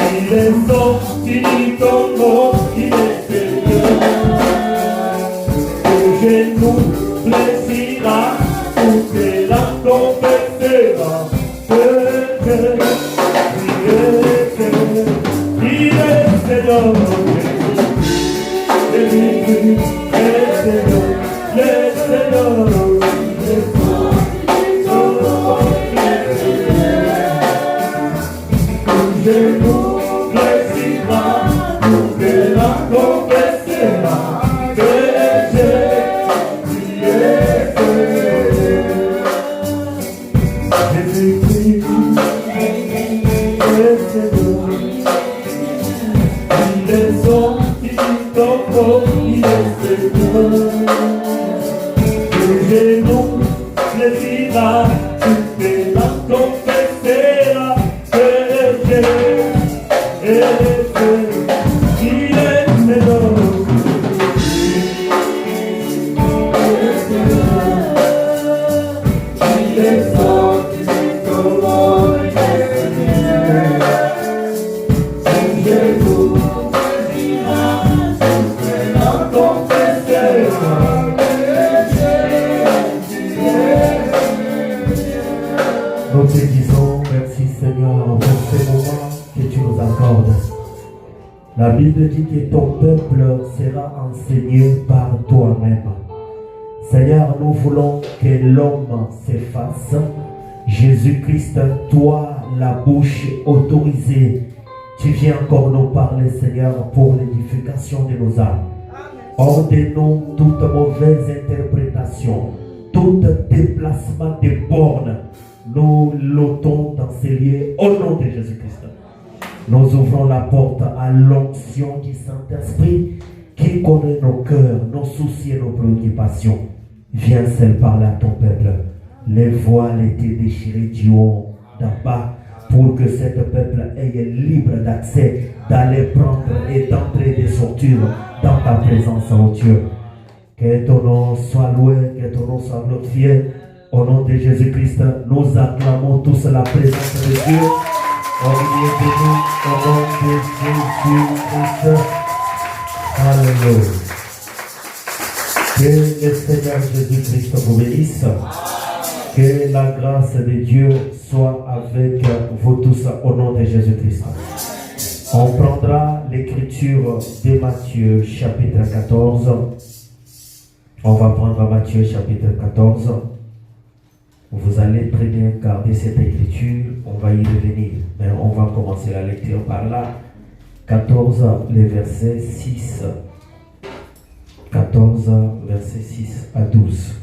Il est sorti ton nom, il est Seigneur. Le genou fléchira, toutes les langues confesseront que il est Seigneur. Jésus est Seigneur, le Seigneur. La Bible dit que ton peuple sera enseigné par toi-même. Seigneur, nous voulons que l'homme s'efface. Jésus-Christ, toi, la bouche autorisée, tu viens encore nous parler, Seigneur, pour l'édification de nos âmes. Ordonnons toute mauvaise interprétation, tout déplacement des bornes. Nous l'ôtons dans ces lieux au nom de Jésus-Christ. Nous ouvrons la porte à l'onction du Saint-Esprit qui connaît nos cœurs, nos soucis et nos préoccupations. Viens seul parler à ton peuple. Les voiles étaient déchirées du haut, d'en bas, pour que ce peuple ait libre d'accès, d'aller prendre et d'entrer et de sortir dans ta présence, oh Dieu. Que ton nom soit loué, que ton nom soit glorifié. Au nom de Jésus-Christ, nous acclamons tous la présence de Dieu. Au nom de Jésus-Christ. Alléluia. Que le Seigneur Jésus-Christ vous bénisse. Que la grâce de Dieu soit avec vous tous au nom de Jésus-Christ. On prendra l'écriture de Matthieu chapitre 14. On va prendre Matthieu chapitre 14. Vous allez très bien garder cette écriture, on va y revenir. Mais on va commencer la lecture par là. 14, les versets 6. 14, versets 6 à 12.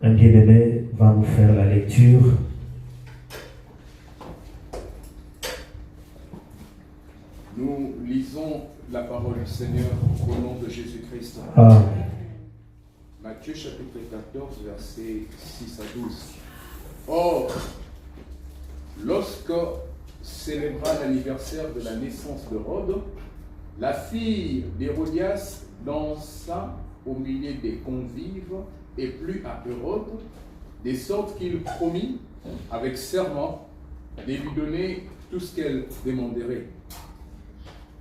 Un bien-aimé va nous faire la lecture. Nous lisons la parole du Seigneur au nom de Jésus-Christ. Amen. Matthieu chapitre 14, versets 6 à 12. Or, lorsque célébra l'anniversaire de la naissance de Rode, la fille d'Hérodias dansa au milieu des convives et plut à Hérode, de sorte qu'il promit avec serment de lui donner tout ce qu'elle demanderait.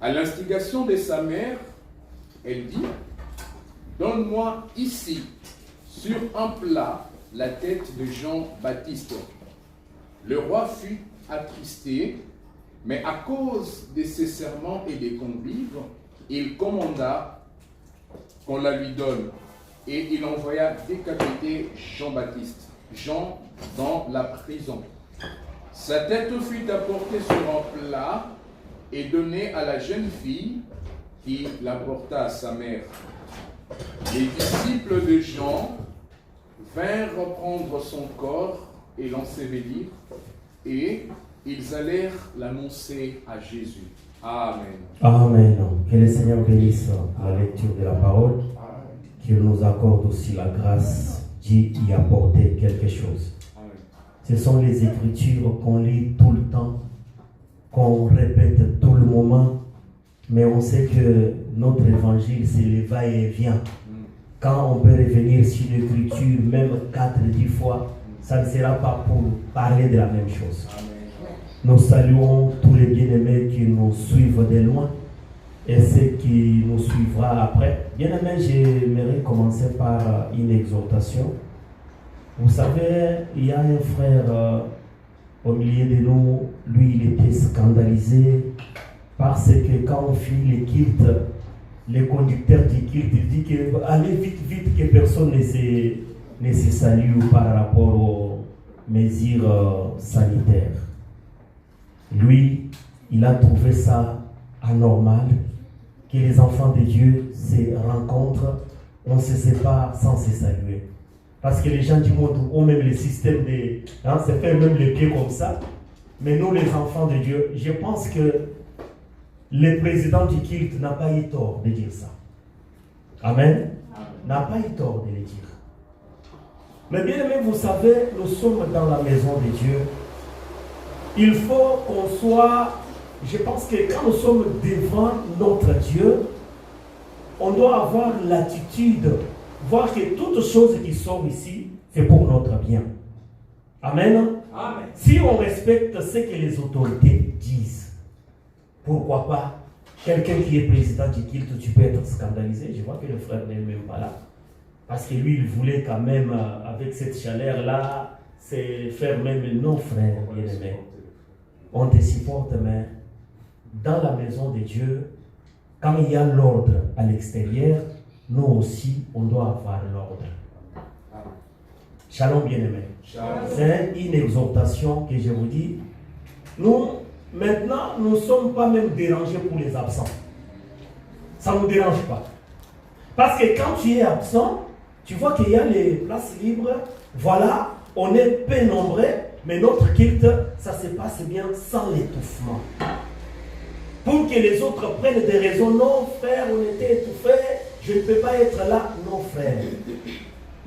À l'instigation de sa mère, elle dit: donne-moi ici, sur un plat, la tête de Jean-Baptiste. Le roi fut attristé, mais à cause de ses serments et des convives, il commanda qu'on la lui donne. Et il envoya décapiter Jean-Baptiste, Jean dans la prison. Sa tête fut apportée sur un plat et donnée à la jeune fille qui l'apporta à sa mère. Les disciples de Jean vinrent reprendre son corps et l'ensevelir, et ils allèrent l'annoncer à Jésus. Amen. Amen. Que le Seigneur bénisse la lecture de la parole, qu'il nous accorde aussi la grâce d'y apporter quelque chose. Amen. Ce sont les Écritures qu'on lit tout le temps, qu'on répète tout le moment, mais on sait que notre évangile, c'est le va-et-vient. quand on peut revenir sur l'écriture, même 4-10 fois, ça ne sera pas pour parler de la même chose. Nous saluons tous les bien-aimés qui nous suivent de loin et ceux qui nous suivra après. Bien-aimés, j'aimerais commencer par une exhortation. Vous savez, il y a un frère au milieu de nous, lui il était scandalisé parce que quand on finit les cultes, le conducteur du culte dit que allez vite que personne ne se salue par rapport aux mesures sanitaires. Lui, il a trouvé ça anormal que les enfants de Dieu se rencontrent, on se sépare sans se saluer. Parce que les gens du monde ont même le système de... se faire même les pieds comme ça. Mais nous, les enfants de Dieu, je pense que le président du culte n'a pas eu tort de dire ça. Amen. N'a pas eu tort de le dire. Mais bien aimé, vous savez, nous sommes dans la maison de Dieu. Il faut qu'on soit... Je pense que quand nous sommes devant notre Dieu, on doit avoir l'attitude, voir que toutes choses qui sont ici, c'est pour notre bien. Amen. Amen. Si on respecte ce que les autorités disent, pourquoi pas quelqu'un qui est président du culte, tu peux être scandalisé. Je vois que le frère n'est même pas là. Parce que lui, il voulait quand même, avec cette chaleur-là, c'est faire même non, frère, bien-aimé. On te supporte, mais dans la maison de Dieu, quand il y a l'ordre à l'extérieur, nous aussi, on doit avoir l'ordre. Shalom, bien-aimé. C'est une exhortation que je vous dis. Nous, maintenant, nous ne sommes pas même dérangés pour les absents. Ça ne nous dérange pas. Parce que quand tu es absent, tu vois qu'il y a les places libres. Voilà, on est peu nombreux, mais notre culte, ça se passe bien sans l'étouffement. Pour que les autres prennent des raisons. Non, frère, on était étouffés, je ne peux pas être là. Non, frère.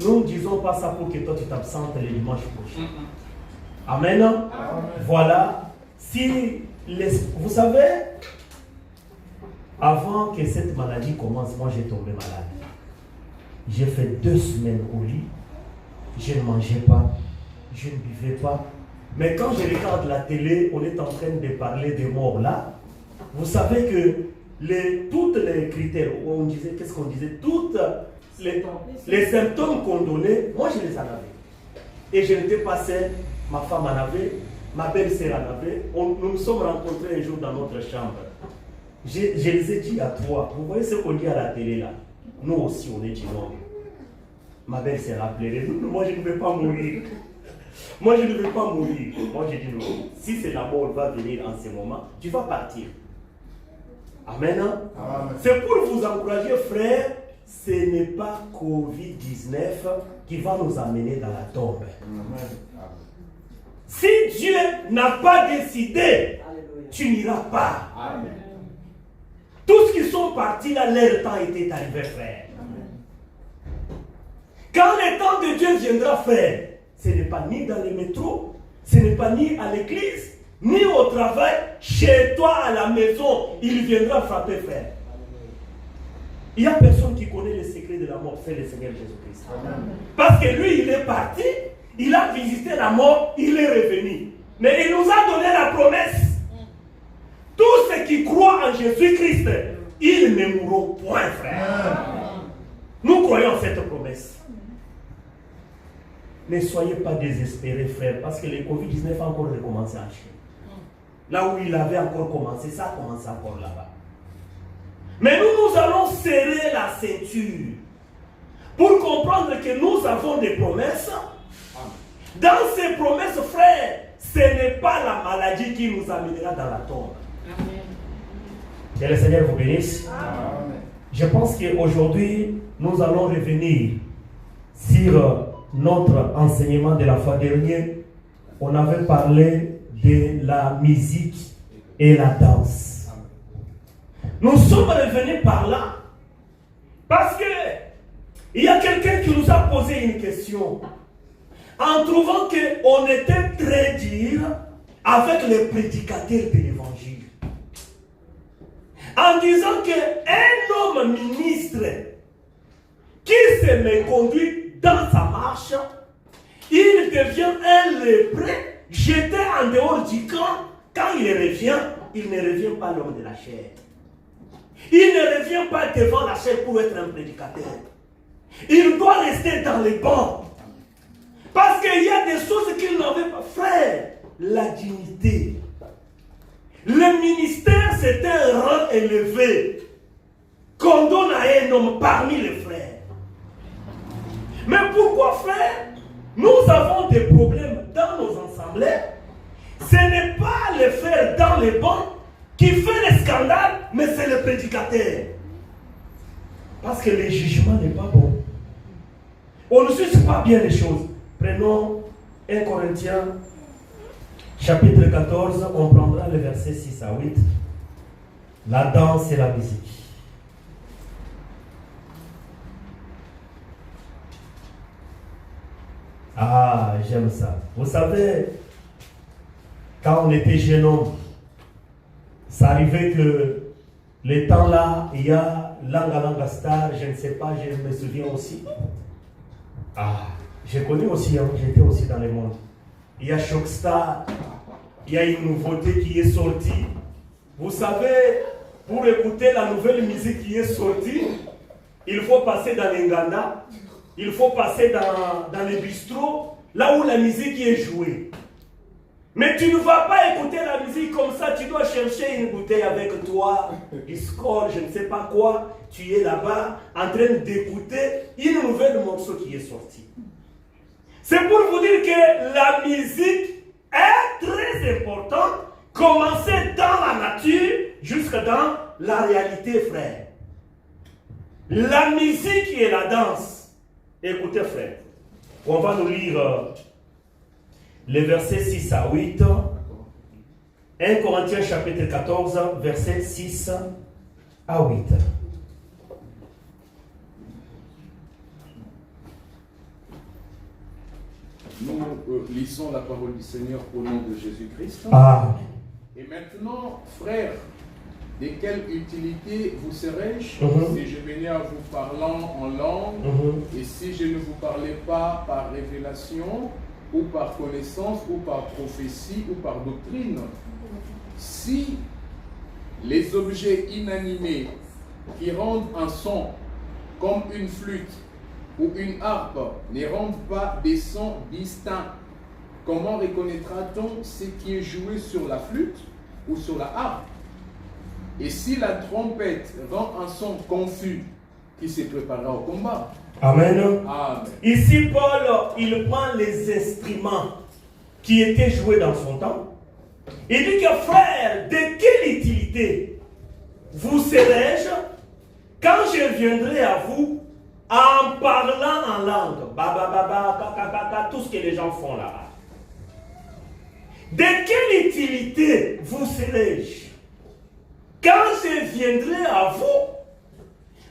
Nous ne disons pas ça pour que toi tu t'absentes le dimanche prochain. Amen. Amen. Voilà. Si vous savez, avant que cette maladie commence, moi j'ai tombé malade. J'ai fait 2 semaines au lit. Je ne mangeais pas. Je ne buvais pas. Mais quand je regarde la télé, on est en train de parler des morts là. Vous savez que tous les critères, on disait, qu'est-ce qu'on disait, toutes les symptômes qu'on donnait, moi je les en avais. Et je n'étais pas seul, ma femme en avait, ma belle-sœur en avait. Nous nous sommes rencontrés un jour dans notre chambre. Je les ai dit à 3. Vous voyez ce qu'on dit à la télé là? Nous aussi on est chinois. Ma belle-sœur a pleuré. Moi je ne veux pas mourir. Moi je ne veux pas mourir. Moi j'ai dit non. Si c'est la mort va venir en ce moment, tu vas partir. Amen. Amen. C'est pour vous encourager, frère. Ce n'est pas Covid-19 qui va nous amener dans la tombe. Amen. Si Dieu n'a pas décidé, tu n'iras pas. Amen. Tous ceux qui sont partis là, leur temps était arrivé, frère. Amen. Quand le temps de Dieu viendra, frère, ce n'est pas ni dans le métro, ce n'est pas ni à l'église, ni au travail, chez toi à la maison, il viendra frapper, frère. Il n'y a personne qui connaît les secrets de la mort, c'est le Seigneur Jésus-Christ. Parce que lui, il est parti, il a visité la mort, il est revenu. Mais il nous a donné la promesse. Tous ceux qui croient en Jésus-Christ, ils ne mourront point, frère. Nous croyons en cette promesse. Ne soyez pas désespérés, frère, parce que le Covid-19 a encore recommencé en Chine. Là où il avait encore commencé, ça a commencé encore là-bas. Mais nous allons serrer la ceinture pour comprendre que nous avons des promesses. Dans ces promesses, frère, ce n'est pas la maladie qui nous amènera dans la tombe. Amen. Que le Seigneur vous bénisse. Amen. Je pense qu'aujourd'hui, nous allons revenir sur notre enseignement de la fois dernière. On avait parlé de la musique et la danse. Nous sommes revenus par là parce que il y a quelqu'un qui nous a posé une question en trouvant qu'on était très dur avec les prédicateurs de l'évangile. En disant qu'un homme ministre qui se méconduit dans sa marche, il devient un lépreux, jeté en dehors du camp. Quand il revient, il ne revient pas l'homme de la chair. Il ne revient pas devant la chair pour être un prédicateur. Il doit rester dans les bancs. Parce qu'il y a des choses qu'il n'avait pas. Frère, la dignité. Le ministère, c'est un rang élevé qu'on donne à un homme parmi les frères. Mais pourquoi, frère, nous avons des problèmes dans nos assemblées? Ce n'est pas le frère dans les bancs qui fait le scandale, mais c'est le prédicateur. Parce que le jugement n'est pas bon. On ne juge pas bien les choses. Prenons 1 Corinthiens, chapitre 14, on prendra le verset 6 à 8. La danse et la musique. Ah, j'aime ça. Vous savez, quand on était jeune homme, ça arrivait que les temps là, il y a Langa Star, je ne sais pas, je me souviens aussi. Ah, je connais aussi, hein, j'étais aussi dans le monde. Il y a Shockstar, il y a une nouveauté qui est sortie. Vous savez, pour écouter la nouvelle musique qui est sortie, il faut passer dans l'Inganda, il faut passer dans les bistrots, là où la musique est jouée. Mais tu ne vas pas écouter la musique comme ça, tu dois chercher une bouteille avec toi, du score, je ne sais pas quoi. Tu es là-bas en train d'écouter une nouvelle morceau qui est sorti. C'est pour vous dire que la musique est très importante, commencer dans la nature jusqu'à dans la réalité, frère. La musique et la danse. Écoutez, frère, on va nous lire les versets 6 à 8. 1 Corinthiens chapitre 14, versets 6 à 8. Nous lisons la parole du Seigneur au nom de Jésus-Christ. Ah. Et maintenant, frères, de quelle utilité vous serais-je si je venais à vous parlant en langue et si je ne vous parlais pas par révélation ou par connaissance ou par prophétie ou par doctrine? Si les objets inanimés qui rendent un son comme une flûte ou une harpe ne rendent pas des sons distincts, comment reconnaîtra-t-on ce qui est joué sur la flûte ou sur la harpe? Et si la trompette rend un son confus, qui se préparera au combat? Amen. Amen. Ici, Paul, il prend les instruments qui étaient joués dans son temps. Il dit que, frère, de quelle utilité vous serai-je quand je viendrai à vous en parlant en langue? Tout ce que les gens font là-bas. De quelle utilité vous serai-je quand je viendrai à vous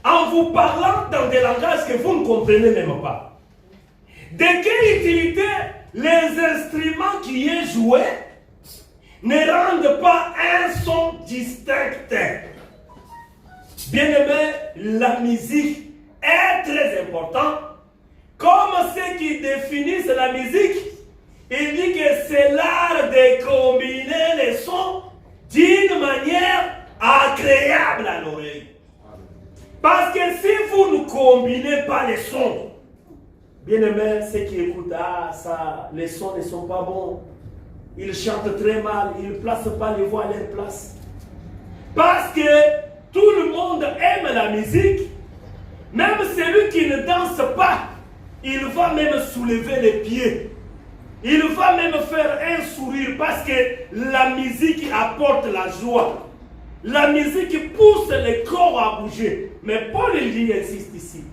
en vous parlant dans des langages que vous ne comprenez même pas? De quelle utilité les instruments qui est joué ne rendent pas un son distinct? Bien-aimé, la musique est très importante. Comme ceux qui définissent la musique, il dit que c'est l'art de combiner les sons d'une manière agréable à l'oreille. Parce que si vous ne combinez pas les sons, bien aimé, ceux qui écoutent, les sons ne sont pas bons. Ils chantent très mal, ils ne placent pas les voix à leur place. Parce que tout le monde aime la musique, même celui qui ne danse pas, il va même soulever les pieds. Il va même faire un sourire parce que la musique apporte la joie. La musique pousse le corps à bouger. Mais Paul il insiste ici.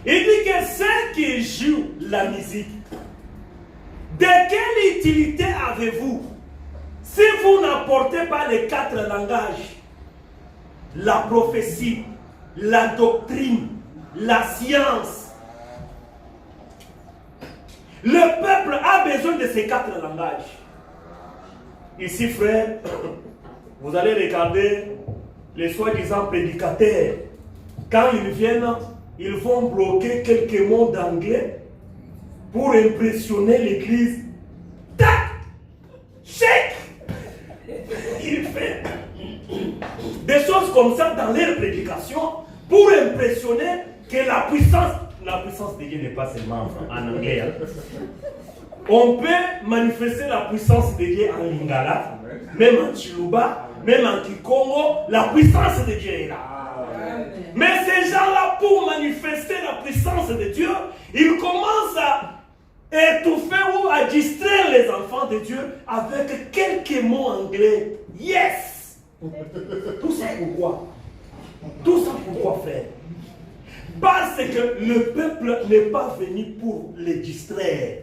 Il dit que ceux qui jouent la musique, de quelle utilité avez-vous si vous n'apportez pas les 4 langages? La prophétie, la doctrine, la science. Le peuple a besoin de ces 4 langages. Ici, frère, vous allez regarder les soi-disant prédicateurs. Quand ils viennent, ils vont bloquer quelques mots d'anglais pour impressionner l'église. Tac! Chèque! Il fait des choses comme ça dans leurs prédications pour impressionner que la puissance de Dieu n'est pas seulement en anglais. Hein. On peut manifester la puissance de Dieu en lingala, même en chiluba, même en kikongo, la puissance de Dieu est là. Mais ces gens-là, pour manifester la puissance de Dieu, ils commencent à étouffer ou à distraire les enfants de Dieu avec quelques mots anglais. Yes! Tout ça pourquoi? Tout ça pourquoi, frère? Parce que le peuple n'est pas venu pour les distraire.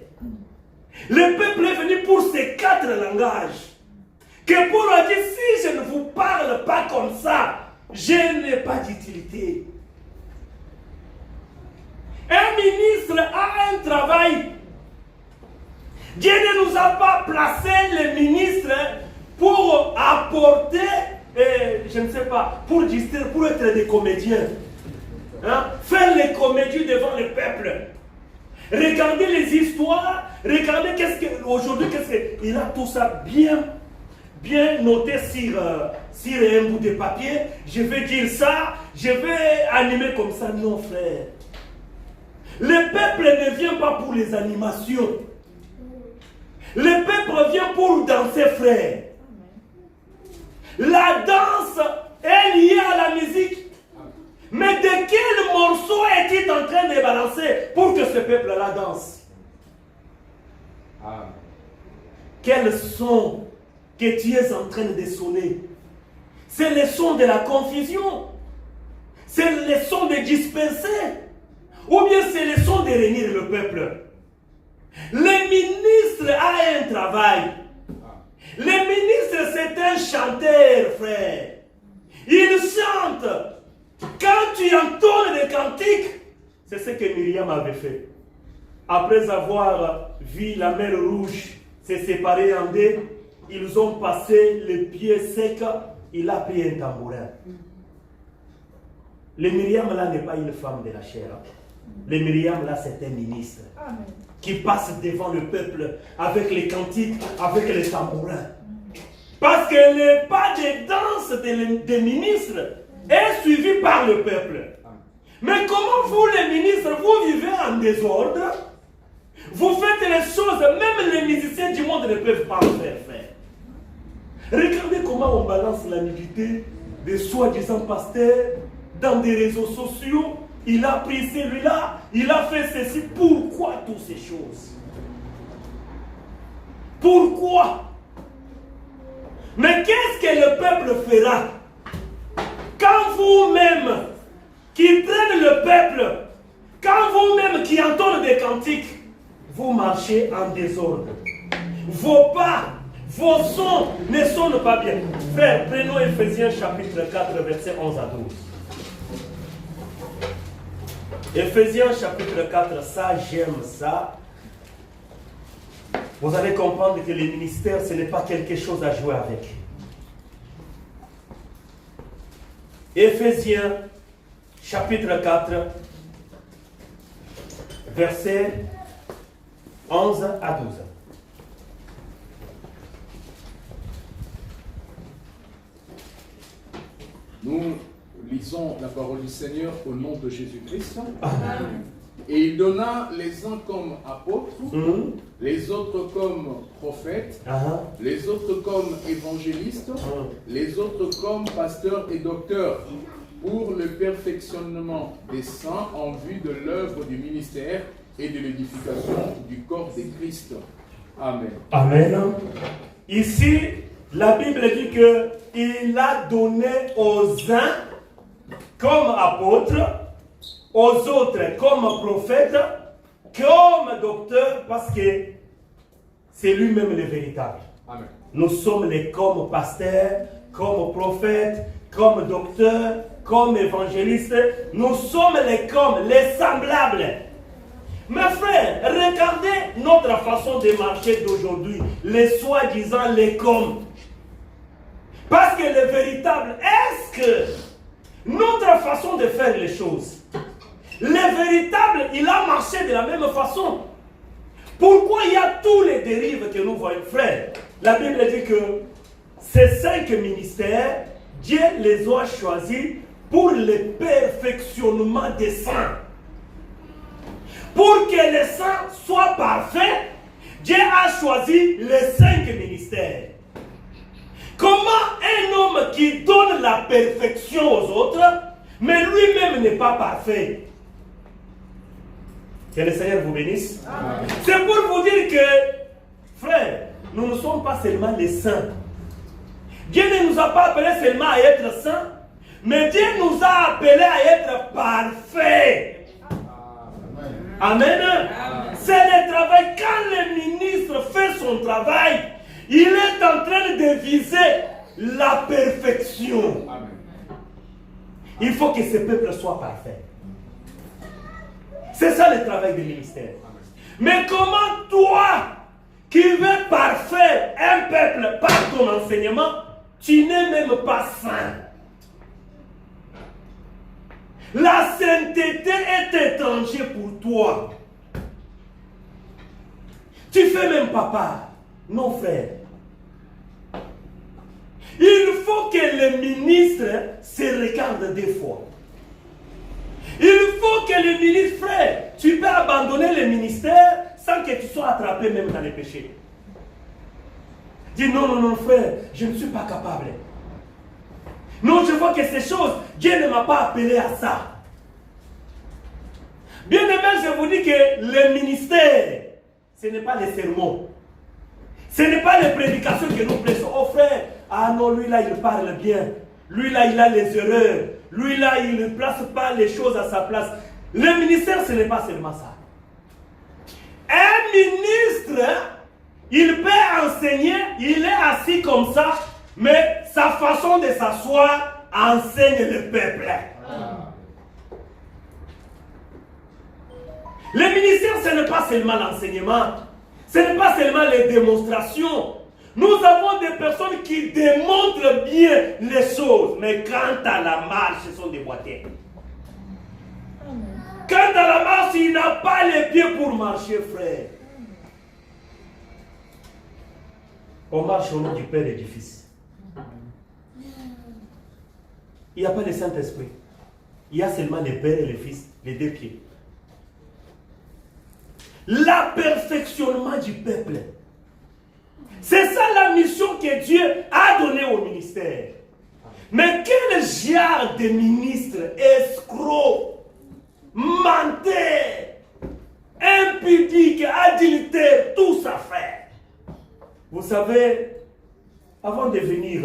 Le peuple est venu pour ces 4 langages. Que pour leur dire, si je ne vous parle pas comme ça, je n'ai pas d'utilité. Un ministre a un travail. Dieu ne nous a pas placé les ministres pour apporter, je ne sais pas, pour distraire, pour être des comédiens. Hein? Faire les comédies devant le peuple. Regardez les histoires, regardez aujourd'hui, il a tout ça bien noté sur un bout de papier. Je vais dire ça, je vais animer comme ça. Non, frère. Le peuple ne vient pas pour les animations. Le peuple vient pour danser, frère. La danse est liée à la musique. Mais de quel morceau est-il en train de balancer pour que ce peuple-là danse? Quel son que tu es en train de sonner? C'est le son de la confusion. C'est le son de disperser. Ou bien c'est le son de réunir le peuple. Le ministre a un travail. Le ministre, c'est un chanteur, frère. Il chante. Quand tu entonnes des cantiques, c'est ce que Myriam avait fait. Après avoir vu la mer rouge se séparer en deux, ils ont passé les pieds secs, il a pris un tambourin. Le Myriam là n'est pas une femme de la chair. Le Myriam là c'est un ministre. Amen. Qui passe devant le peuple avec les cantiques, avec les tambourins. Parce que le pas de danse des ministres est suivi par le peuple. Mais comment vous les ministres, vous vivez en désordre? Vous faites les choses, même les musiciens du monde ne peuvent pas le faire, frère. Regardez comment on balance la nudité des soi-disant pasteurs dans des réseaux sociaux. Il a pris celui-là, il a fait ceci. Pourquoi toutes ces choses? Pourquoi? Mais qu'est-ce que le peuple fera quand vous-même qui traînez le peuple, quand vous-même qui entendez des cantiques, vous marchez en désordre? Vos pas, vos sons ne sonnent pas bien. Frère, prenons Ephésiens chapitre 4, versets 11 à 12. Ephésiens chapitre 4, ça j'aime ça. Vous allez comprendre que les ministères, ce n'est pas quelque chose à jouer avec. Ephésiens chapitre 4, versets 11 à 12. Nous lisons la parole du Seigneur au nom de Jésus-Christ. Et il donna les uns comme apôtres, les autres comme prophètes, les autres comme évangélistes, les autres comme pasteurs et docteurs, pour le perfectionnement des saints en vue de l'œuvre du ministère et de l'édification du corps de Christ. Amen. Amen. Ici, la Bible dit qu'il a donné aux uns comme apôtres, aux autres comme prophètes, comme docteurs, parce que c'est lui-même le véritable. Amen. Nous sommes les comme pasteurs, comme prophètes, comme docteurs, comme évangélistes. Nous sommes les comme, les semblables. Mes frères, regardez notre façon de marcher d'aujourd'hui, les soi-disant les comme. Parce que le véritable, est-ce que notre façon de faire les choses, Le véritable, il a marché de la même façon. Pourquoi il y a tous les dérives que nous voyons, frère? La Bible dit que ces 5 ministères, Dieu les a choisis pour le perfectionnement des saints. Pour que les saints soient parfaits, Dieu a choisi les 5 ministères. Comment un homme qui donne la perfection aux autres, mais lui-même n'est pas parfait? Que le Seigneur vous bénisse. C'est pour vous dire que, frère, nous ne sommes pas seulement les saints. Dieu ne nous a pas appelés seulement à être saints, mais Dieu nous a appelés à être parfaits. Amen. C'est le travail. Quand le ministre fait son travail, il est en train de viser la perfection. Il faut que ce peuple soit parfait. C'est ça le travail du ministère. Mais comment toi, qui veux parfaire un peuple par ton enseignement, tu n'es même pas saint? La sainteté est étrangère pour toi. Tu ne fais même pas part. Non, frère. Il faut que le ministre se regarde des fois. Il faut que le ministre, frère, tu peux abandonner le ministère sans que tu sois attrapé même dans les péchés. Dis non, non, non, frère, je ne suis pas capable. Non, je vois que ces choses, Dieu ne m'a pas appelé à ça. Bien aimé, je vous dis que le ministère, ce n'est pas les sermons. Ce n'est pas les prédications que nous prêchons. Oh frère, ah non, lui là, il parle bien. Lui là, il a les erreurs. Lui là, il ne place pas les choses à sa place. Le ministère, ce n'est pas seulement ça. Un ministre, il peut enseigner, il est assis comme ça, mais sa façon de s'asseoir enseigne le peuple. Le ministère, ce n'est pas seulement l'enseignement, ce n'est pas seulement les démonstrations. Nous avons des personnes qui démontrent bien les choses, mais quant à la marche, ils sont déboîtés. Quant à la marche, il n'a pas les pieds pour marcher, frère. On marche au nom du Père et du Fils. Il n'y a pas le Saint-Esprit. Il y a seulement le Père et le Fils, les 2 pieds. L'aperfectionnement du peuple. C'est ça la mission que Dieu a donnée au ministère. Mais quel genre de ministre, escroc, menteur, impudique, adultère, tout ça fait. Vous savez, avant de venir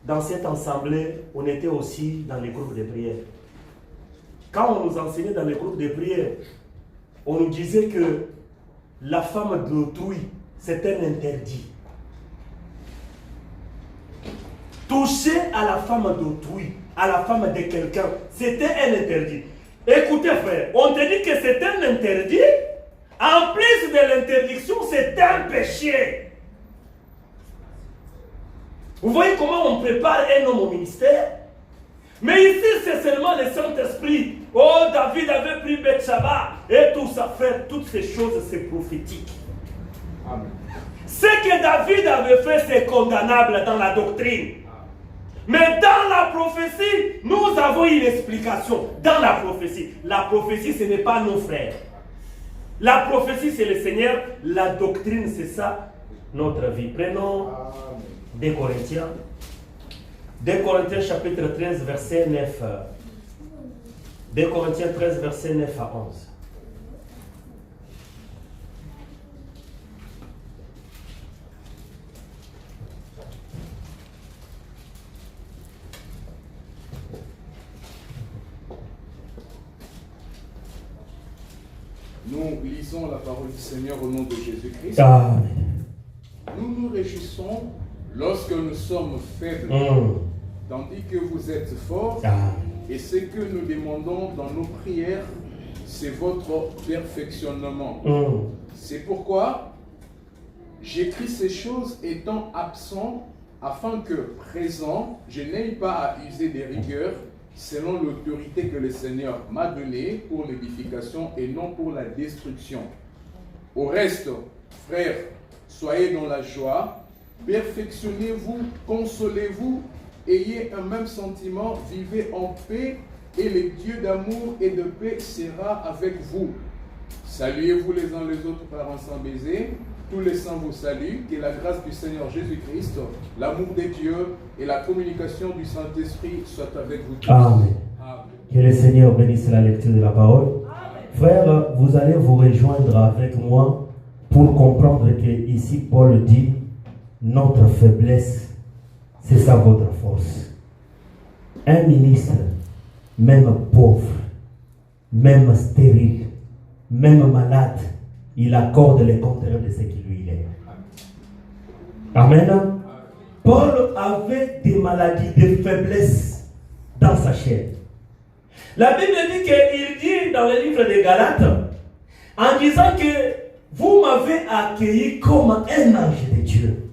dans cette assemblée, on était aussi dans les groupes de prière. Quand on nous enseignait dans les groupes de prière, on nous disait que la femme d'autrui, c'est un interdit. Toucher à la femme d'autrui, à la femme de quelqu'un, c'était un interdit. Écoutez frère, on te dit que c'est un interdit, en plus de l'interdiction, c'est un péché. Vous voyez comment on prépare un homme au ministère? Mais ici, c'est seulement le Saint-Esprit. Oh, David avait pris Bethsheba et tout ça, frère, toutes ces choses, c'est prophétique. Amen. Ce que David avait fait, c'est condamnable dans la doctrine. Mais dans la prophétie, nous avons une explication. Dans la prophétie, ce n'est pas nos frères. La prophétie, c'est le Seigneur. La doctrine, c'est ça, notre vie. Prenons 2 Corinthiens. 2 Corinthiens chapitre 13, verset 9. 2 Corinthiens 13, verset 9 à 11. Nous lisons la parole du Seigneur au nom de Jésus-Christ. Amen. Nous nous réjouissons lorsque nous sommes faibles, tandis que vous êtes forts. Et ce que nous demandons dans nos prières, c'est votre perfectionnement. C'est pourquoi j'écris ces choses étant absent, afin que présent, je n'aie pas à user des rigueurs, selon l'autorité que le Seigneur m'a donnée pour l'édification et non pour la destruction. Au reste, frères, soyez dans la joie, perfectionnez-vous, consolez-vous, ayez un même sentiment, vivez en paix, et le Dieu d'amour et de paix sera avec vous. Saluez-vous les uns les autres par un saint baiser. Tous les saints vous saluent. Que la grâce du Seigneur Jésus-Christ, l'amour de Dieu et la communication du Saint-Esprit soient avec vous tous. Amen. Amen. Que le Seigneur bénisse la lecture de la parole. Frères, vous allez vous rejoindre avec moi pour comprendre que ici Paul dit notre faiblesse, c'est ça votre force. Un ministre, même pauvre, même stérile, même malade, il accorde le contraire de ce qui lui est. Amen. Paul avait des maladies, des faiblesses dans sa chair. La Bible dit qu'il dit dans le livre des Galates, en disant que vous m'avez accueilli comme un ange de Dieu.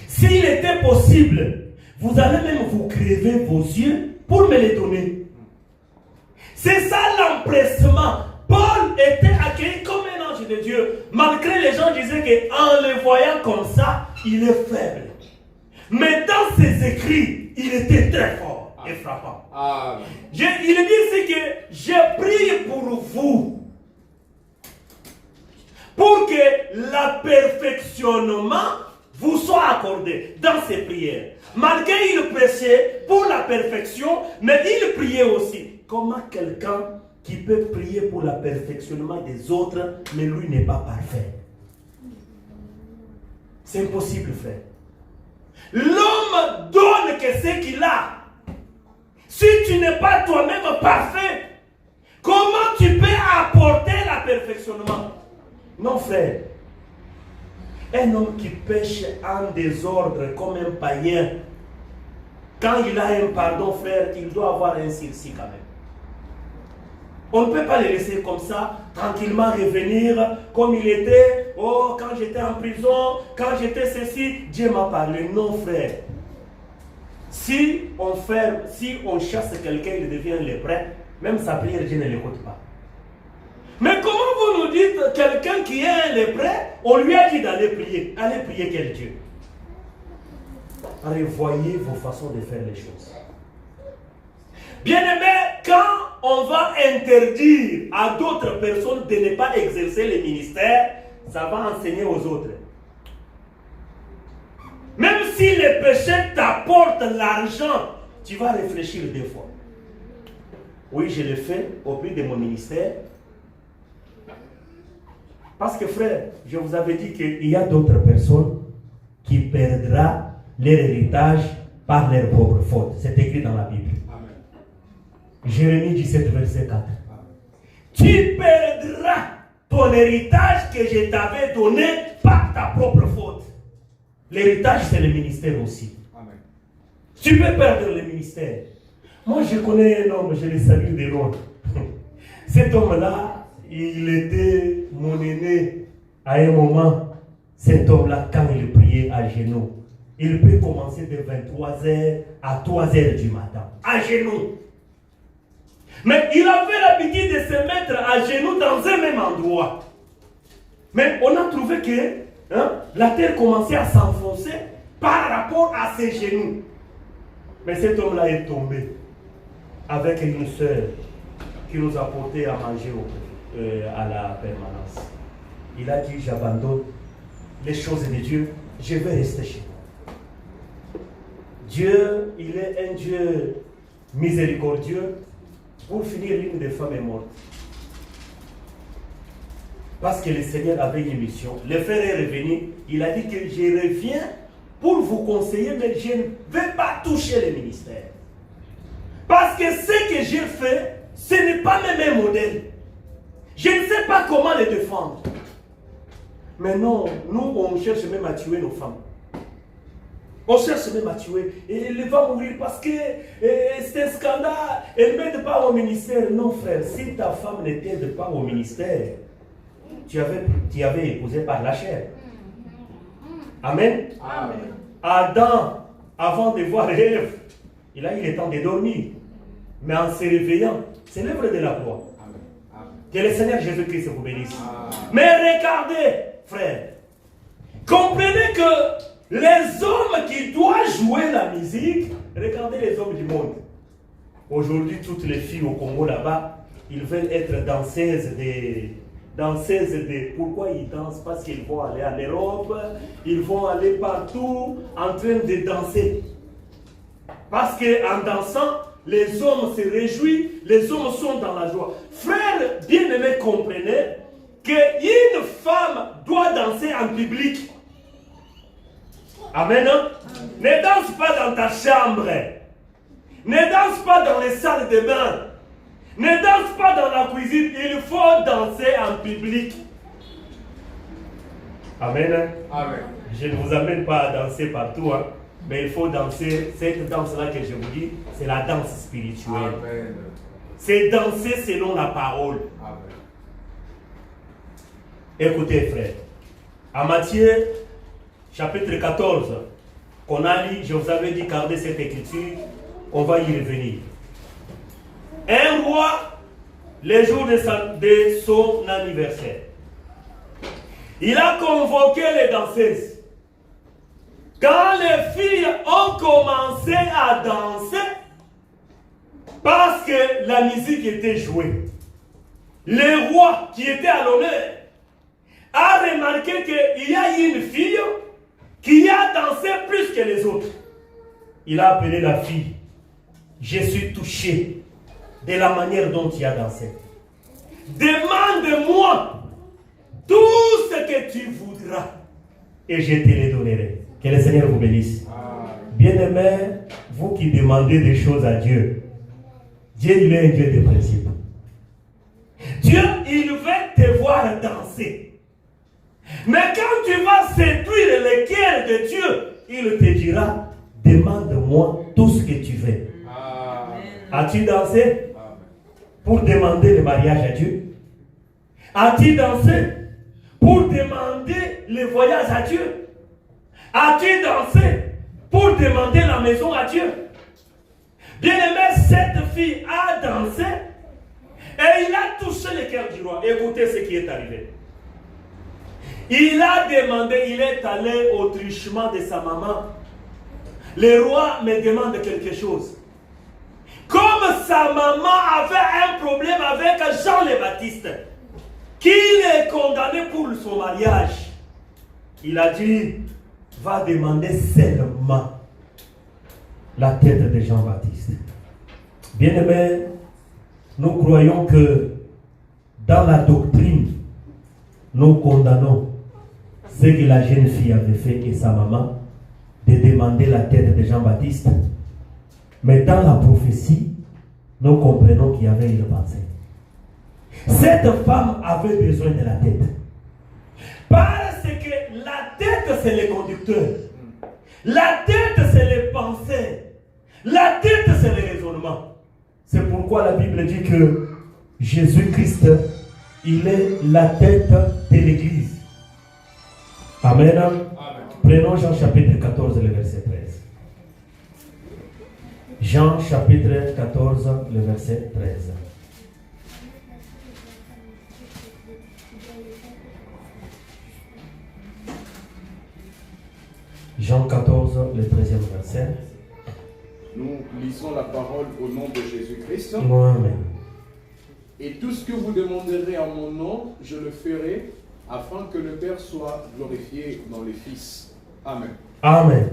S'il était possible, vous allez même vous crever vos yeux pour me les donner. C'est ça l'empressement. Paul était accueilli comme un ange de Dieu. Malgré les gens disaient qu'en le voyant comme ça, il est faible. Mais dans ses écrits, il était très fort et frappant. Il dit ici que j'ai prié pour vous. Pour que le perfectionnement vous soit accordé dans ses prières. Malgré il prêchait pour la perfection, mais il priait aussi. Comment quelqu'un qui peut prier pour le perfectionnement des autres, mais lui n'est pas parfait? C'est impossible, frère. L'homme donne que ce qu'il a. Si tu n'es pas toi-même parfait, comment tu peux apporter le perfectionnement? Non, frère. Un homme qui pêche en désordre comme un païen, quand il a un pardon, frère, il doit avoir un sursis quand même. On ne peut pas le laisser comme ça, tranquillement revenir comme il était. Oh, quand j'étais en prison, quand j'étais ceci, Dieu m'a parlé. Non, frère. Si on chasse quelqu'un, il devient lépreux, même sa prière, Dieu ne l'écoute pas. Mais comment vous nous dites quelqu'un qui est un lépreux, on lui a dit d'aller prier. Allez prier quel Dieu? Revoyez vos façons de faire les choses. Bien-aimé, quand on va interdire à d'autres personnes de ne pas exercer le ministère, ça va enseigner aux autres. Même si le péché t'apporte l'argent, tu vas réfléchir deux fois. Oui, je le fais au prix de mon ministère. Parce que frère, je vous avais dit qu'il y a d'autres personnes qui perdront leur héritage par leur propre faute. C'est écrit dans la Bible. Amen. Jérémie 17, verset 4. Amen. Tu perdras ton héritage que je t'avais donné par ta propre faute. L'héritage, c'est le ministère aussi. Amen. Tu peux perdre le ministère. Moi, je connais un homme, je le salue de loin. Cet homme-là, il était mon aîné à un moment. Cet homme-là, quand il priait à genoux, il peut commencer de 23h à 3h du matin, à genoux. Mais il avait l'habitude de se mettre à genoux dans un même endroit. Mais on a trouvé que la terre commençait à s'enfoncer par rapport à ses genoux. Mais cet homme-là est tombé avec une sœur qui nous a porté à manger à la permanence. Il a dit, j'abandonne les choses de Dieu, je vais rester chez moi. Dieu, il est un Dieu miséricordieux. Pour finir, l'une des femmes est morte. Parce que le Seigneur avait une mission. Le frère est revenu, il a dit que je reviens pour vous conseiller, mais je ne vais pas toucher le ministère. Parce que ce que j'ai fait, ce n'est pas même un modèle. Je ne sais pas comment les défendre. Mais non, nous, on cherche même à tuer nos femmes. On cherche même à tuer. Et elle va mourir parce que c'est un scandale. Elle ne m'aide pas au ministère. Non, frère, si ta femme ne t'aide pas au ministère, tu avais épousé par la chair. Amen. Amen. Adam, avant de voir Ève, il a eu le temps de dormir. mais en se réveillant. C'est l'œuvre de la croix. Que le Seigneur Jésus-Christ vous bénisse. Mais regardez, frère, comprenez que les hommes qui doivent jouer la musique, regardez les hommes du monde. Aujourd'hui, toutes les filles au Congo là-bas, ils veulent être danseuses de... Pourquoi ils dansent? Parce qu'ils vont aller en Europe, ils vont aller partout en train de danser. Parce qu'en dansant, les hommes se réjouissent, les hommes sont dans la joie. Frères bien-aimés, comprenez qu'une femme doit danser en public. Amen. Ne danse pas dans ta chambre. Ne danse pas dans les salles de bain. Ne danse pas dans la cuisine. Il faut danser en public. Amen. Amen. Je ne vous amène pas à danser partout, hein, mais il faut danser. Cette danse-là que je vous dis, c'est la danse spirituelle. Amen. C'est danser selon la parole. Amen. Écoutez, frère. À Matthieu, chapitre 14, qu'on a lu, je vous avais dit, gardez cette écriture, on va y revenir. Un roi, le jour de son anniversaire, il a convoqué les danseuses. Quand les filles ont commencé à danser, parce que la musique était jouée, le roi qui était à l'honneur a remarqué qu'il y a une fille qui a dansé plus que les autres. Il a appelé la fille. Je suis touché de la manière dont tu as dansé. Demande-moi tout ce que tu voudras et je te les donnerai. Que le Seigneur vous bénisse. Bien-aimés, vous qui demandez des choses à Dieu, Dieu, il est un Dieu de principe. Dieu, il veut te voir danser. Mais quand tu vas séduire le cœur de Dieu, il te dira, demande-moi tout ce que tu veux. As-tu dansé pour demander le mariage à Dieu? As-tu dansé pour demander le voyage à Dieu? As-tu dansé pour demander la maison à Dieu? Bien-aimé, cette fille a dansé et il a touché le cœur du roi. Écoutez ce qui est arrivé. Il a demandé, il est allé au truchement de sa maman. Le roi me demande quelque chose. Comme sa maman avait un problème avec Jean le Baptiste, qui est condamné pour son mariage, il a dit, va demander seulement la tête de Jean-Baptiste. Bien-aimés, nous croyons que dans la doctrine, nous condamnons ce que la jeune fille avait fait et sa maman, de demander la tête de Jean-Baptiste. Mais dans la prophétie, nous comprenons qu'il y avait une pensée. Cette femme avait besoin de la tête. Parce que la tête, c'est le conducteur. La tête, c'est les pensées. La tête, c'est le raisonnement. C'est pourquoi la Bible dit que Jésus-Christ, il est la tête de l'Église. Amen. Amen. Prenons Jean chapitre 14, le verset 13. Jean chapitre 14, le verset 13. Jean 14, le 13e verset. Nous lisons la parole au nom de Jésus-Christ. Amen. Et tout ce que vous demanderez en mon nom, je le ferai, afin que le Père soit glorifié dans les Fils. Amen. Amen.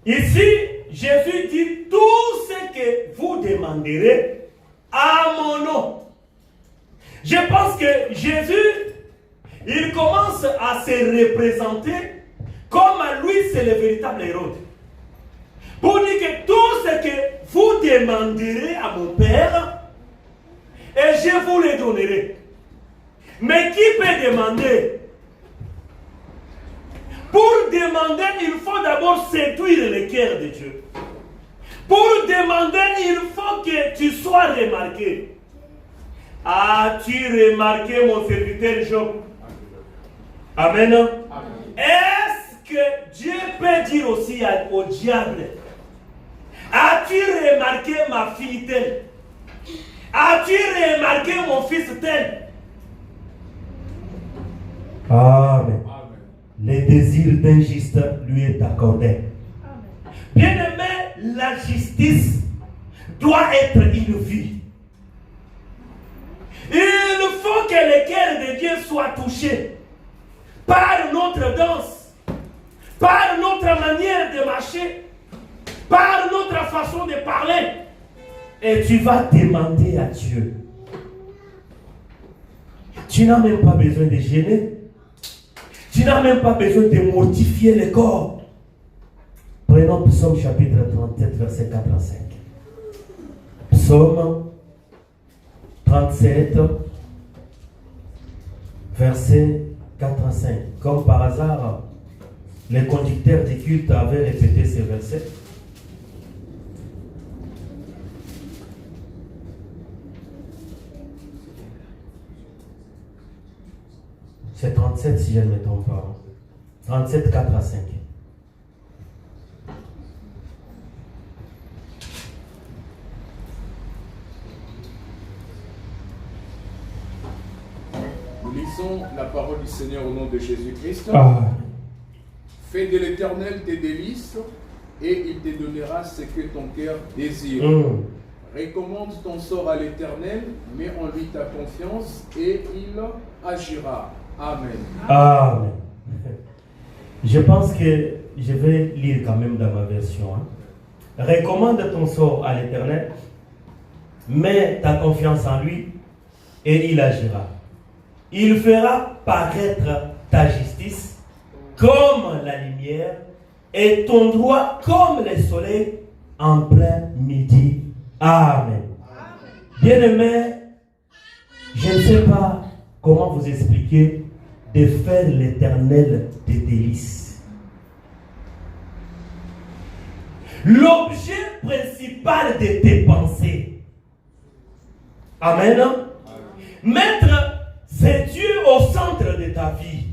Ici, Jésus dit tout ce que vous demanderez à mon nom. Je pense que Jésus, il commence à se représenter comme lui, c'est le véritable Hérode. Pour dire que tout ce que vous demanderez à mon Père, et je vous le donnerai. Mais qui peut demander? Pour demander, il faut d'abord séduire le cœur de Dieu. Pour demander, il faut que tu sois remarqué. As-tu remarqué mon serviteur Job? Amen. Amen. Est-ce que Dieu peut dire aussi au diable, as-tu remarqué ma fille telle? As-tu remarqué mon fils tel? Amen. Les désirs d'un juste lui est accordé. Bien-aimé, la justice doit être une vie. Il faut que le cœur de Dieu soit touché par notre danse, par notre manière de marcher, par notre façon de parler. Et tu vas demander à Dieu. Tu n'as même pas besoin de gêner. Tu n'as même pas besoin de mortifier le corps. Prenons Psaume chapitre 37, verset 4 à 5. Psaume 37, verset 4 à 5. Comme par hasard, les conducteurs du culte avaient répété ces versets. C'est 37 si je ne me trompe pas. 37, 4 à 5. Nous lisons la parole du Seigneur au nom de Jésus-Christ. Fais de l'Éternel tes délices et il te donnera ce que ton cœur désire. Recommande ton sort à l'Éternel, mets en lui ta confiance et il agira. Amen. Amen. Je pense que je vais lire quand même dans ma version. Recommande ton sort à l'Éternel, mets ta confiance en lui et il agira. Il fera paraître ta justice comme la lumière et ton droit comme le soleil en plein midi. Amen. Bien-aimés, je ne sais pas comment vous expliquer de faire l'Éternel des délices. L'objet principal de tes pensées. Amen. Mettre c'est Dieu au centre de ta vie.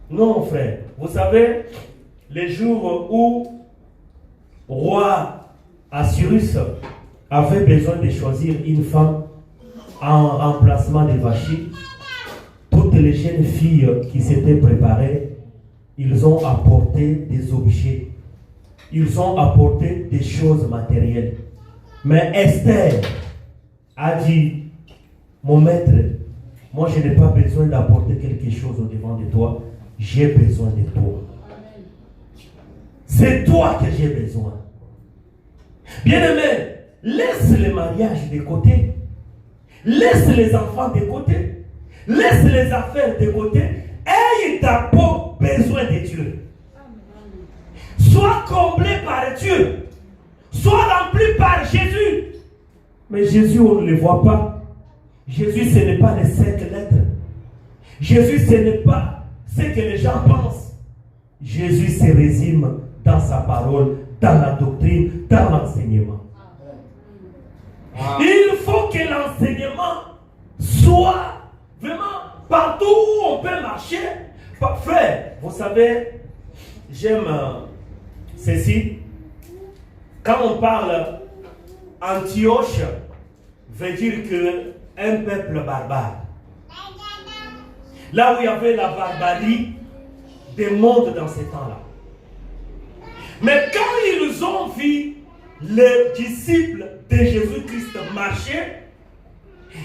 Non, frère. Vous savez, les jours où roi Assyrus avait besoin de choisir une femme en remplacement de Vachi, toutes les jeunes filles qui s'étaient préparées, ils ont apporté des objets. Ils ont apporté des choses matérielles. Mais Esther a dit, mon maître, moi je n'ai pas besoin d'apporter quelque chose au devant de toi. J'ai besoin de toi. C'est toi que j'ai besoin. Bien-aimé, laisse le mariage de côté. Laisse les enfants de côté. Laisse les affaires de côté. Aie d'abord besoin de Dieu. Sois comblé par Dieu. Sois rempli par Jésus. Mais Jésus, on ne le voit pas. Jésus, ce n'est pas les 5 lettres. Jésus, ce n'est pas ce que les gens pensent. Jésus se résume dans sa parole, dans la doctrine, dans l'enseignement. Il faut que l'enseignement soit vraiment partout où on peut marcher. Frère, vous savez, j'aime ceci. Quand on parle Antioche, veut dire que un peuple barbare. Là où il y avait la barbarie des mondes dans ces temps-là. Mais quand ils ont vu les disciples de Jésus-Christ marcher,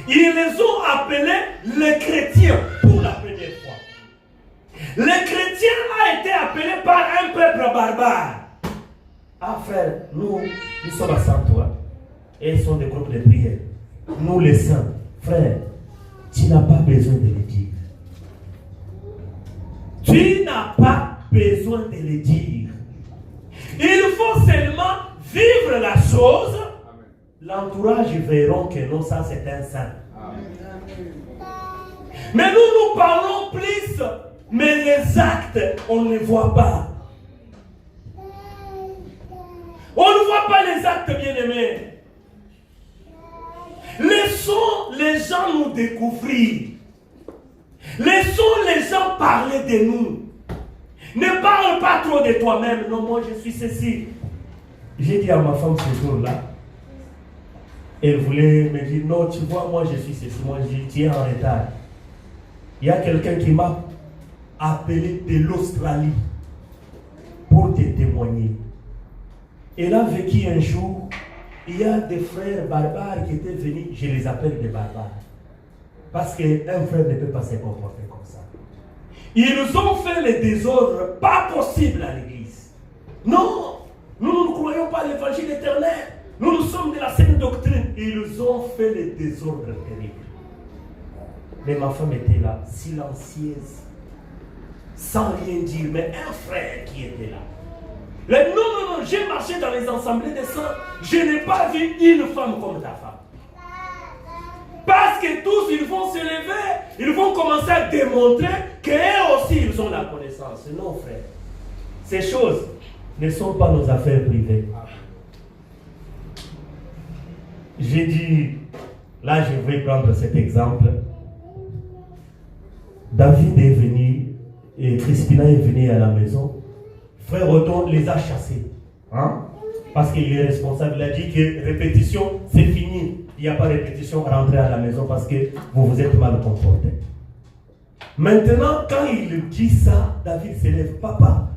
ils les ont appelés les chrétiens pour la première fois. Les chrétiens ont été appelés par un peuple barbare. Ah frère, nous sommes à Saint-Ouen et ils sont des groupes de prière. Nous les saints, frère, tu n'as pas besoin de le dire. Tu n'as pas besoin de le dire. Il faut seulement vivre la chose. L'entourage verront que non, ça c'est un saint. Mais nous parlons plus, mais les actes, on ne les voit pas. On ne voit pas les actes, bien-aimés. Laissons les gens nous découvrir. Laissons les gens parler de nous. Ne parle pas trop de toi-même. Non, moi je suis ceci. J'ai dit à ma femme ce jour-là, Elle voulait me dire, non, tu vois, moi je suis ceci, moi je dis, tu es en retard. Il y a quelqu'un qui m'a appelé de l'Australie pour te témoigner. Elle a vécu un jour, il y a des frères barbares qui étaient venus, je les appelle des barbares. Parce qu'un frère ne peut pas se comporter comme ça. Ils ont fait le désordre pas possible à l'église. Non, nous ne croyons pas à l'évangile éternel. Nous sommes de la saine doctrine. Ils ont fait le désordre terrible. Mais ma femme était là, silencieuse, sans rien dire. Mais un frère qui était là. Non, j'ai marché dans les assemblées des saints. Je n'ai pas vu une femme comme ta femme. Parce que tous, ils vont se lever, ils vont commencer à démontrer qu'eux aussi, ils ont la connaissance. Non, frère. Ces choses ne sont pas nos affaires privées. J'ai dit, là je vais prendre cet exemple. David est venu, et Crispina est venue à la maison. Frère Odon les a chassés. Hein? Parce qu'il est responsable. Il a dit que répétition, c'est fini. Il n'y a pas de répétition, rentrez à la maison parce que vous vous êtes mal comporté. Maintenant, quand il dit ça, David s'élève. Papa,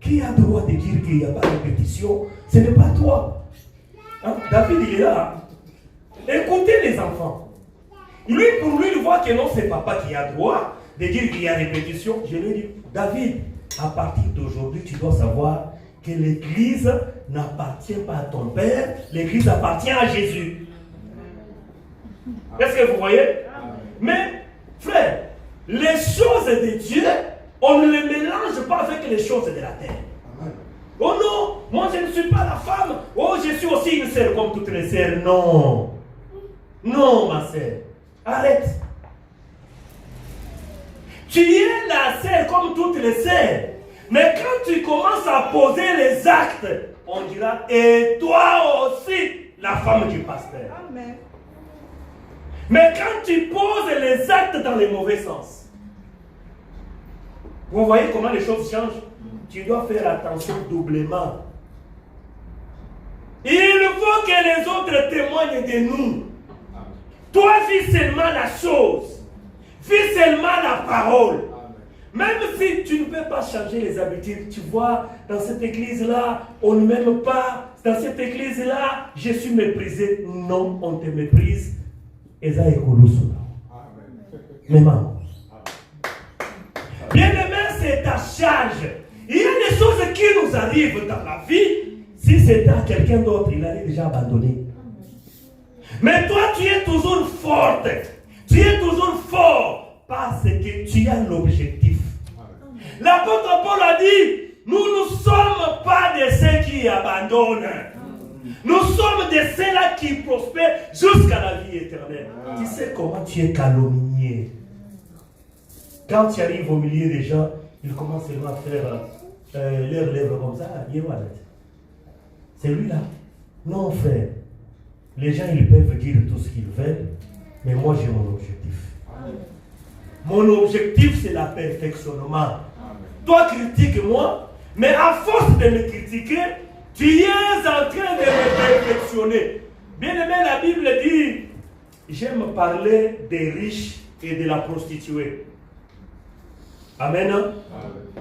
qui a le droit de dire qu'il n'y a pas de répétition? Ce n'est pas toi. Hein? David, il est là. Écoutez les enfants. Lui, pour lui, il voit que non, c'est papa qui a le droit de dire qu'il y a répétition. Je lui dis, David, à partir d'aujourd'hui, tu dois savoir que l'église n'appartient pas à ton père, l'église appartient à Jésus. Est-ce que vous voyez? Mais, frère, les choses de Dieu, on ne les mélange pas avec les choses de la terre. Oh non, moi je ne suis pas la femme. Oh, je suis aussi une sœur comme toutes les sœurs. Non. Non, ma sœur. Arrête. Tu es la sœur comme toutes les sœurs. Mais quand tu commences à poser les actes, on dira, et toi aussi, la femme du pasteur. Amen. Mais quand tu poses les actes dans le mauvais sens, vous voyez comment les choses changent? Tu dois faire attention doublement. Il faut que les autres témoignent de nous. Toi, vis seulement la chose. Vis seulement la parole. Même si tu ne peux pas changer les habitudes, tu vois, dans cette église-là, on ne m'aime pas. Dans cette église-là, je suis méprisé. Non, on te méprise. Eza ekolusu. Maman. Bien-aimé, c'est ta charge. Il y a des choses qui nous arrivent dans la vie. Si c'était à quelqu'un d'autre, il allait déjà abandonner. Mais toi, tu es toujours forte. Tu es toujours fort. Parce que tu as l'objectif. L'apôtre Paul a dit, nous ne sommes pas de ceux qui abandonnent. Nous sommes de ceux-là qui prospèrent jusqu'à la vie éternelle. Tu sais comment tu es calomnié. Quand tu arrives au milieu des gens, ils commencent seulement à faire leurs lèvres comme ça. C'est lui là. Non, frère. Les gens, ils peuvent dire tout ce qu'ils veulent, mais moi, j'ai mon objectif. Mon objectif, c'est le perfectionnement. Toi, critique-moi, mais à force de me critiquer, tu es en train de me perfectionner. Bien aimé, la Bible dit, j'aime parler des riches et de la prostituée. Amen.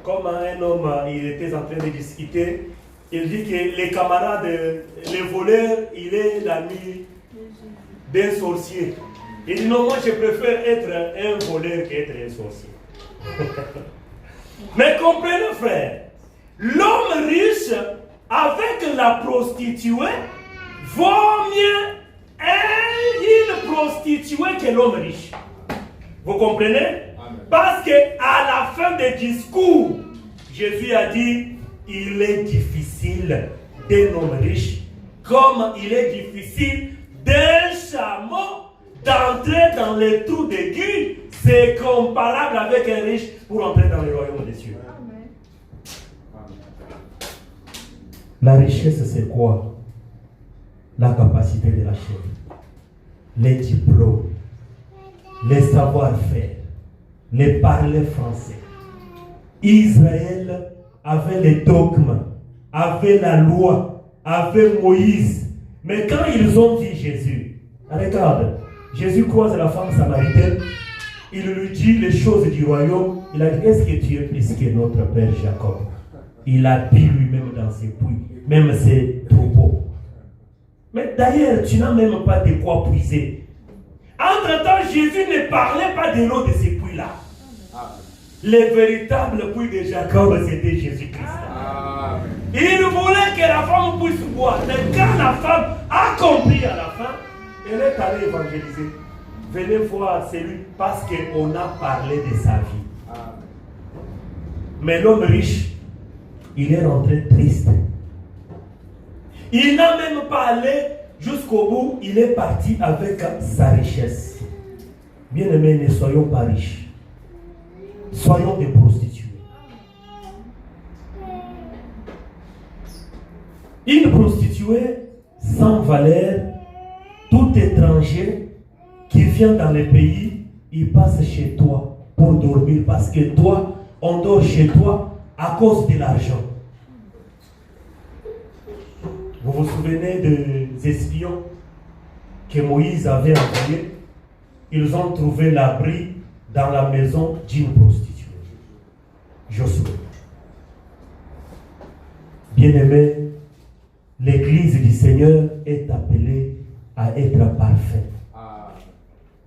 Comme un homme, il était en train de discuter, il dit que les camarades, les voleurs, il est l'ami d'un sorcier. Il dit non, moi je préfère être un voleur qu'être un sorcier. Mais comprenez, frère, l'homme riche avec la prostituée vaut mieux une prostituée que l'homme riche. Vous comprenez? Parce qu'à la fin des discours, Jésus a dit, il est difficile d'un homme riche, comme il est difficile d'un chameau d'entrer dans les trous d'aiguille. C'est comparable avec un riche pour entrer dans le royaume des cieux. La richesse, c'est quoi? La capacité de la chair, les diplômes, les savoir-faire, les parler français. Israël avait les dogmes, avait la loi, avait Moïse. Mais quand ils ont vu Jésus, Regarde, Jésus croise la femme samaritaine. Il lui dit les choses du royaume. Il a dit, est-ce que tu es plus que notre père Jacob? Il a bu lui-même dans ses puits, même ses troupeaux. Mais d'ailleurs, tu n'as même pas de quoi puiser. Entre-temps, Jésus ne parlait pas de l'eau de ces puits-là. Les véritables puits de Jacob, c'était Jésus-Christ. Il voulait que la femme puisse boire. Mais quand la femme a compris à la fin, elle est allée évangéliser. Venez voir celui parce qu'on a parlé de sa vie. Mais l'homme riche, il est rentré triste. Il n'a même pas allé jusqu'au bout. Il est parti avec sa richesse. Bien aimés, ne soyons pas riches. Soyons des prostituées. Une prostituée sans valeur, tout étranger qui vient dans le pays, il passe chez toi pour dormir parce que toi, on dort chez toi à cause de l'argent. Vous vous souvenez des espions que Moïse avait envoyés? Ils ont trouvé l'abri dans la maison d'une prostituée, Josué. Bien-aimé, l'Église du Seigneur est appelée à être parfaite.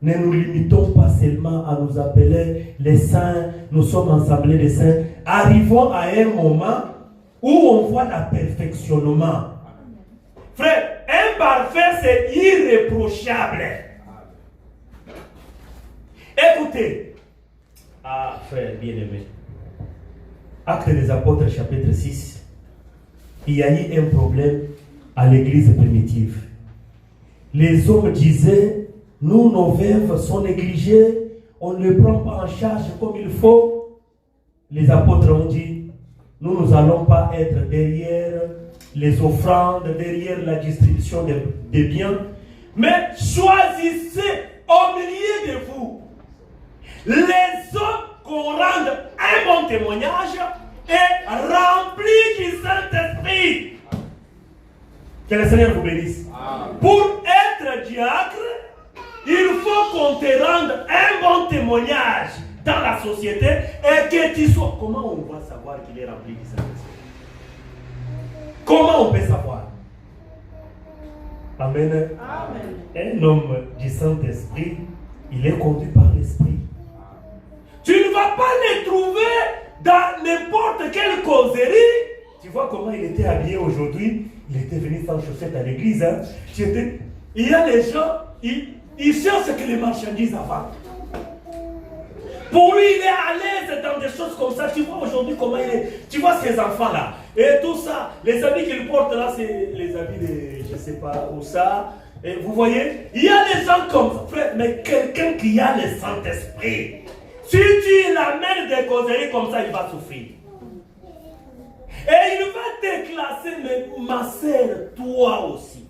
Ne nous limitons pas seulement à nous appeler les saints, nous sommes assemblés des saints. Arrivons à un moment où on voit l'aperfectionnement. Frère, imparfait, c'est irréprochable. Écoutez. Ah, frère bien-aimé. Actes des Apôtres, chapitre 6. Il y a eu un problème à l'église primitive. Les hommes disaient, nous, nos veuves sont négligées, on ne les prend pas en charge comme il faut. Les apôtres ont dit, nous n'allons pas être derrière les offrandes, derrière la distribution des biens, mais choisissez au milieu de vous les hommes qu'on rende un bon témoignage et remplis du Saint-Esprit. Que le Seigneur vous bénisse. Pour être diacre, il faut qu'on te rende un bon témoignage dans la société et que tu sois. Comment on va savoir qu'il est rempli du Saint-Esprit? Comment on peut savoir? Amen. Amen. Un homme du Saint-Esprit, il est conduit par l'Esprit. Tu ne vas pas les trouver dans n'importe quelle causerie. Tu vois comment il était habillé aujourd'hui? Il était venu sans chaussettes à l'église. Hein? Il y a des gens, ils cherchent que les marchandises avant. Pour lui, il est à l'aise dans des choses comme ça. Tu vois aujourd'hui comment il est. Tu vois ces enfants-là. Et tout ça, les habits qu'il porte là, c'est les habits de, je ne sais pas où ça. Et vous voyez, il y a des gens comme ça, frère, mais quelqu'un qui a le Saint-Esprit, si tu l'amènes des causeries comme ça, il va souffrir. Et il va te classer, mais ma sœur, toi aussi.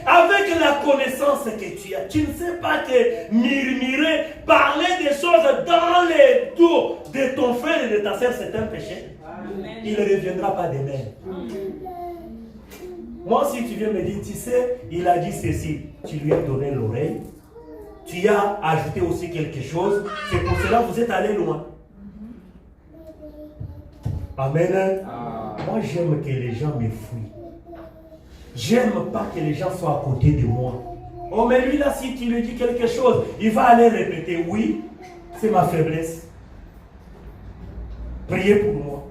Avec la connaissance que tu as, tu ne sais pas te murmurer, parler des choses dans les dos de ton frère et de ta sœur, c'est un péché. Amen. Il ne reviendra pas demain. Moi, si tu viens me dire, tu sais, il a dit ceci, tu lui as donné l'oreille, tu as ajouté aussi quelque chose, c'est pour cela que vous êtes allé loin. Amen. Moi, j'aime que les gens me fuient. J'aime pas que les gens soient à côté de moi. Oh, mais lui là, si tu lui dis quelque chose, il va aller répéter, oui, c'est ma faiblesse. Priez pour moi.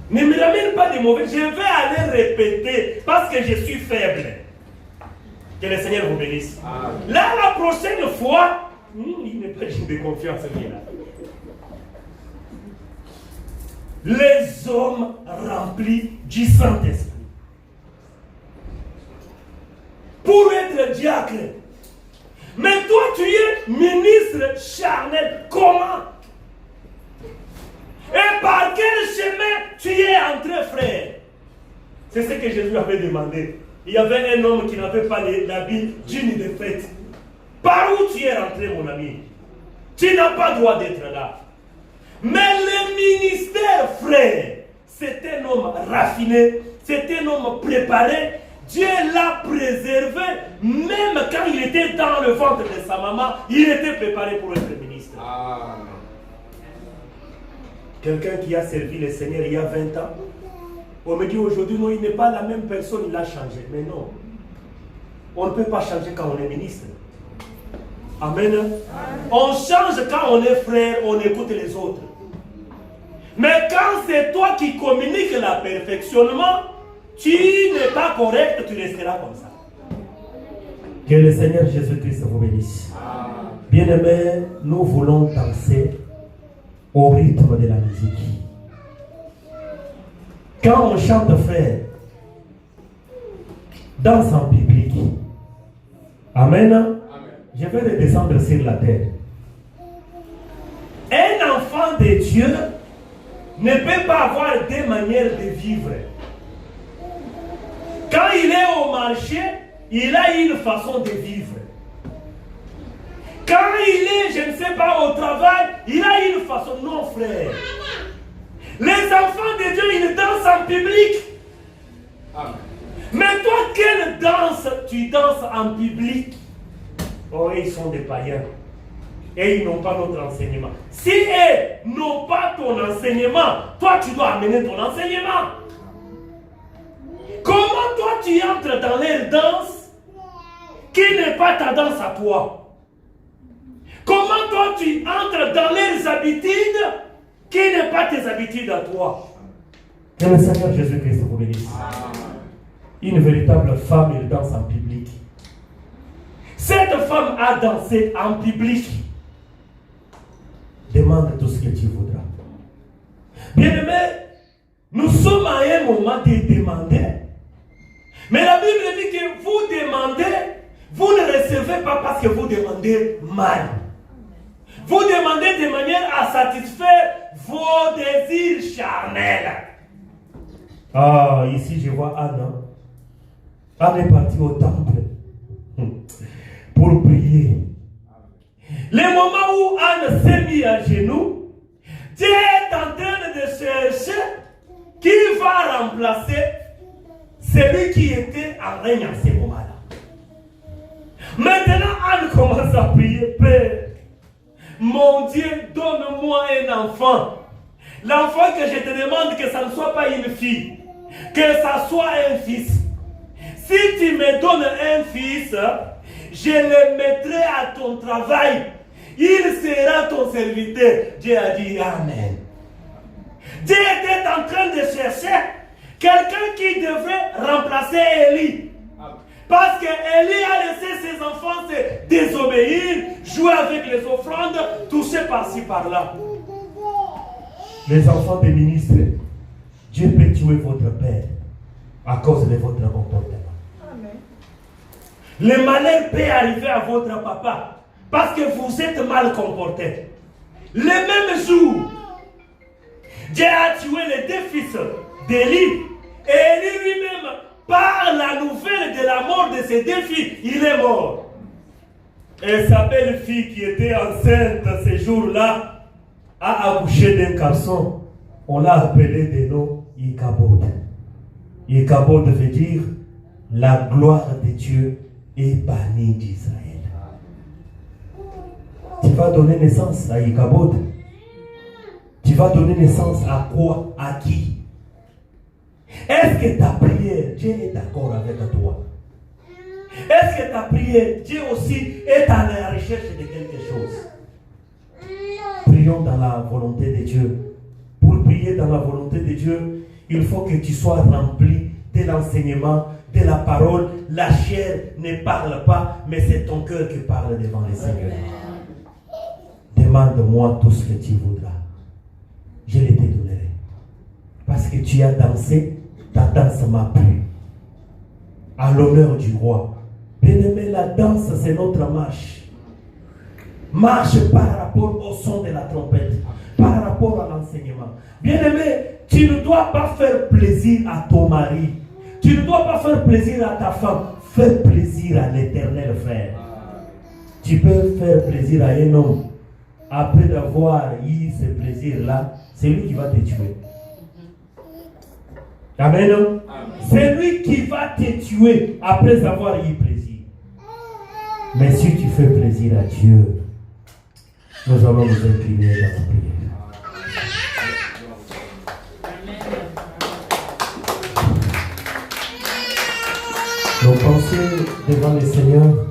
Ne me ramène pas de mauvais, je vais aller répéter parce que je suis faible. Que le Seigneur vous bénisse. Là, la prochaine fois, il n'est pas digne de confiance, là. Les hommes remplis du Saint-Esprit. Pour être diacre. Mais toi, tu es ministre charnel. Comment? Et par quel chemin tu es entré, frère? C'est ce que Jésus avait demandé. Il y avait un homme qui n'avait pas l'habit digne de fête. Par où tu es rentré, mon ami? Tu n'as pas droit d'être là. Mais le ministère, frère, c'est un homme raffiné, c'est un homme préparé. Dieu l'a préservé, même quand il était dans le ventre de sa maman, il était préparé pour être ministre. Amen. Quelqu'un qui a servi le Seigneur il y a 20 ans, on me dit aujourd'hui, non, il n'est pas la même personne, il a changé. Mais non, on ne peut pas changer quand on est ministre. Amen. On change quand on est frère, on écoute les autres. Mais quand c'est toi qui communiques le perfectionnement, tu n'es pas correct, tu resteras comme ça. Que le Seigneur Jésus-Christ vous bénisse. Bien-aimés, nous voulons danser au rythme de la musique. Quand on chante, frère, danse en public. Amen. Amen. Je vais redescendre sur la terre. Un enfant de Dieu ne peut pas avoir deux manières de vivre. Quand il est au marché, il a une façon de vivre. Quand il est, je ne sais pas, au travail, il a une façon. Non, frère. Les enfants de Dieu, ils dansent en public. Amen. Mais toi, quelle danse tu danses en public? Oh, ils sont des païens. Et ils n'ont pas notre enseignement. Si eux n'ont pas ton enseignement, toi, tu dois amener ton enseignement. Comment toi, tu entres dans leur danse qui n'est pas ta danse à toi? Comment toi, tu entres dans leurs habitudes qui n'est pas tes habitudes à toi? Que le Seigneur Jésus-Christ vous bénisse. Une véritable femme, elle danse en public. Cette femme a dansé en public. Demande tout ce que tu voudras. Bien-aimés, nous sommes à un moment de demander. Mais la Bible dit que vous demandez, vous ne recevez pas parce que vous demandez mal. Vous demandez de manière à satisfaire vos désirs charnels. Ah, ici je vois Anne. Anne est partie au temple pour prier. Le moment où Anne s'est mise à genoux, Dieu est en train de chercher qui va remplacer celui qui était en règne à ce moment-là. Maintenant, Anne commence à prier. Père, mon Dieu, donne-moi un enfant. L'enfant que je te demande, que ça ne soit pas une fille, que ça soit un fils. Si tu me donnes un fils, je le mettrai à ton travail. Il sera ton serviteur. Dieu a dit Amen. Dieu était en train de chercher quelqu'un qui devrait remplacer Élie. Parce que Élie a laissé ses enfants se désobéir, jouer avec les offrandes, toucher par-ci par-là. Les enfants des ministres, Dieu peut tuer votre père à cause de votre comportement. Le malheur peut arriver à votre papa parce que vous êtes mal comporté. Le même jour, Dieu a tué les deux fils d'Élie. Et Élie lui-même, par la nouvelle de la mort de ses deux filles, il est mort. Et sa belle-fille qui était enceinte ce jour-là a accouché d'un garçon. On l'a appelé de nom Ikabod. Ikabod veut dire la gloire de Dieu est bannie d'Israël. Tu vas donner naissance à Ikabod. Tu vas donner naissance à quoi? À qui? Est-ce que ta prière, Dieu est d'accord avec toi? Est-ce que ta prière, Dieu aussi est à la recherche de quelque chose? Prions dans la volonté de Dieu. Pour prier dans la volonté de Dieu, il faut que tu sois rempli de l'enseignement, de la parole. La chair ne parle pas, mais c'est ton cœur qui parle devant le Seigneur. Demande-moi tout ce que tu voudras. Je le te donnerai. Parce que tu as dansé, ta danse m'a plu. À l'honneur du roi. Bien-aimé, la danse, c'est notre marche. Marche par rapport au son de la trompette, par rapport à l'enseignement. Bien-aimé, tu ne dois pas faire plaisir à ton mari. Tu ne dois pas faire plaisir à ta femme. Fais plaisir à l'Éternel, frère. Tu peux faire plaisir à un homme. Après d'avoir eu ce plaisir-là, c'est lui qui va te tuer. Amen. C'est lui qui va te tuer après avoir eu plaisir. Mais si tu fais plaisir à Dieu, nous allons nous incliner dans la prière. Nos pensées devant le Seigneur.